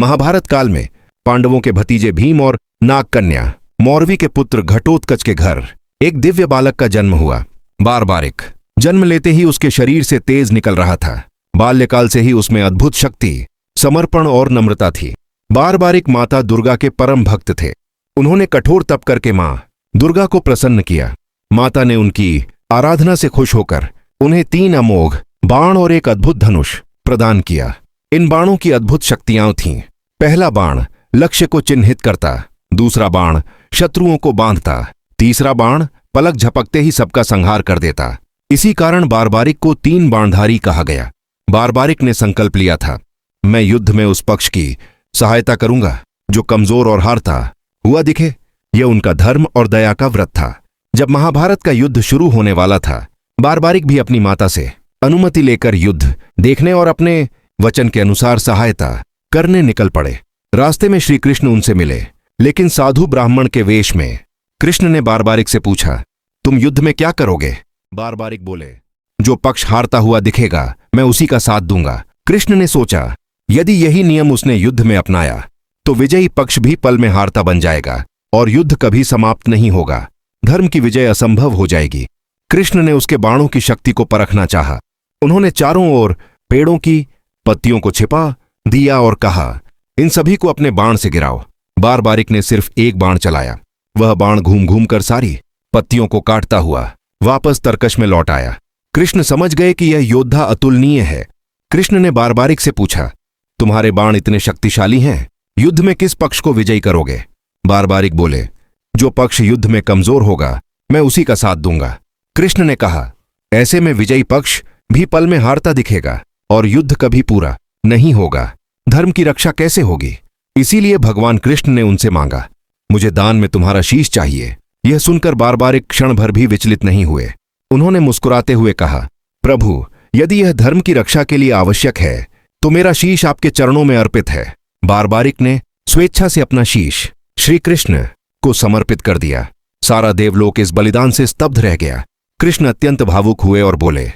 महाभारत काल में पांडवों के भतीजे भीम और नागकन्या मौरवी के पुत्र घटोत्कच के घर एक दिव्य बालक का जन्म हुआ। बारबारिक जन्म लेते ही उसके शरीर से तेज निकल रहा था। बाल्यकाल से ही उसमें अद्भुत शक्ति, समर्पण और नम्रता थी। बारबारिक माता दुर्गा के परम भक्त थे। उन्होंने कठोर तप करके मां दुर्गा को प्रसन्न किया। माता ने उनकी आराधना से खुश होकर उन्हें 3 अमोघ बाण और एक अद्भुत धनुष प्रदान किया। इन बाणों की अद्भुत शक्तियां थीं। पहला बाण लक्ष्य को चिन्हित करता, दूसरा बाण शत्रुओं को बांधता, तीसरा बाण पलक झपकते ही सबका संहार कर देता। इसी कारण बारबारिक को 3 बाणधारी कहा गया। बारबारिक ने संकल्प लिया था, मैं युद्ध में उस पक्ष की सहायता करूंगा जो कमजोर और हारता हुआ दिखे। यह उनका धर्म और दया का व्रत था। जब महाभारत का युद्ध शुरू होने वाला था, बारबारिक भी अपनी माता से अनुमति लेकर युद्ध देखने और अपने वचन के अनुसार सहायता करने निकल पड़े। रास्ते में श्री कृष्ण उनसे मिले, लेकिन साधु ब्राह्मण के वेश में। कृष्ण ने बारबारिक से पूछा, तुम युद्ध में क्या करोगे? बारबारिक बोले, जो पक्ष हारता हुआ दिखेगा मैं उसी का साथ दूंगा। कृष्ण ने सोचा, यदि यही नियम उसने युद्ध में अपनाया तो विजयी पक्ष भी पल में हारता बन जाएगा और युद्ध कभी समाप्त नहीं होगा। धर्म की विजय असंभव हो जाएगी। कृष्ण ने उसके बाणों की शक्ति को परखना चाहा। उन्होंने चारों ओर पेड़ों की पत्तियों को छिपा दिया और कहा, इन सभी को अपने बाण से गिराओ। बारबारिक ने सिर्फ एक बाण चलाया। वह बाण घूम घूम कर सारी पत्तियों को काटता हुआ वापस तरकश में लौट आया। कृष्ण समझ गए कि यह योद्धा अतुलनीय है। कृष्ण ने बारबारिक से पूछा, तुम्हारे बाण इतने शक्तिशाली हैं, युद्ध में किस पक्ष को विजयी करोगे? बारबारिक बोले, जो पक्ष युद्ध में कमजोर होगा मैं उसी का साथ दूंगा। कृष्ण ने कहा, ऐसे में विजयी पक्ष भी पल में हारता दिखेगा और युद्ध कभी पूरा नहीं होगा। धर्म की रक्षा कैसे होगी? इसीलिए भगवान कृष्ण ने उनसे मांगा, मुझे दान में तुम्हारा शीश चाहिए। यह सुनकर बारबारिक क्षण भर भी विचलित नहीं हुए। उन्होंने मुस्कुराते हुए कहा, प्रभु, यदि यह धर्म की रक्षा के लिए आवश्यक है तो मेरा शीश आपके चरणों में अर्पित है। बारबारिक ने स्वेच्छा से अपना शीश श्री कृष्ण को समर्पित कर दिया। सारा देवलोक इस बलिदान से स्तब्ध रह गया। कृष्ण अत्यंत भावुक हुए और बोले,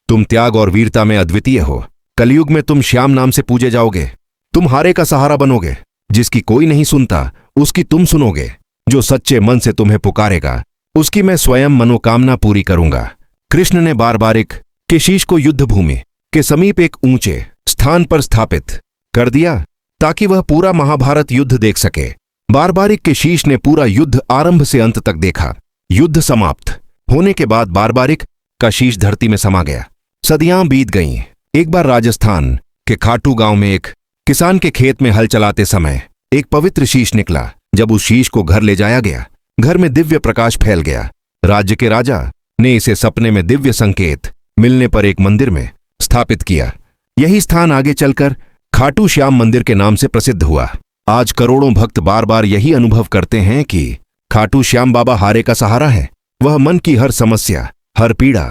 तुम त्याग और वीरता में अद्वितीय हो। कलयुग में तुम श्याम नाम से पूजे जाओगे। तुम हारे का सहारा बनोगे। जिसकी कोई नहीं सुनता उसकी तुम सुनोगे। जो सच्चे मन से तुम्हें पुकारेगा उसकी मैं स्वयं मनोकामना पूरी करूंगा। कृष्ण ने बारबारिक के शीश को युद्ध भूमि के समीप एक ऊंचे स्थान पर स्थापित कर दिया ताकि वह पूरा महाभारत युद्ध देख सके। बारबारिक के शीश ने पूरा युद्ध आरंभ से अंत तक देखा। युद्ध समाप्त होने के बाद बारबारिक का शीश धरती में समा गया। सदियां बीत गईं। एक बार राजस्थान के खाटू गांव में एक किसान के खेत में हल चलाते समय एक पवित्र शीश निकला। जब उस शीश को घर ले जाया गया, घर में दिव्य प्रकाश फैल गया। राज्य के राजा ने इसे सपने में दिव्य संकेत मिलने पर एक मंदिर में स्थापित किया। यही स्थान आगे चलकर खाटू श्याम मंदिर के नाम से प्रसिद्ध हुआ। आज करोड़ों भक्त बार बार यही अनुभव करते हैं कि खाटू श्याम बाबा हारे का सहारा है। वह मन की हर समस्या, हर पीड़ा,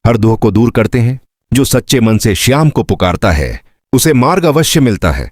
हर दुख को दूर करते हैं। जो सच्चे मन से श्याम को पुकारता है उसे मार्ग अवश्य मिलता है।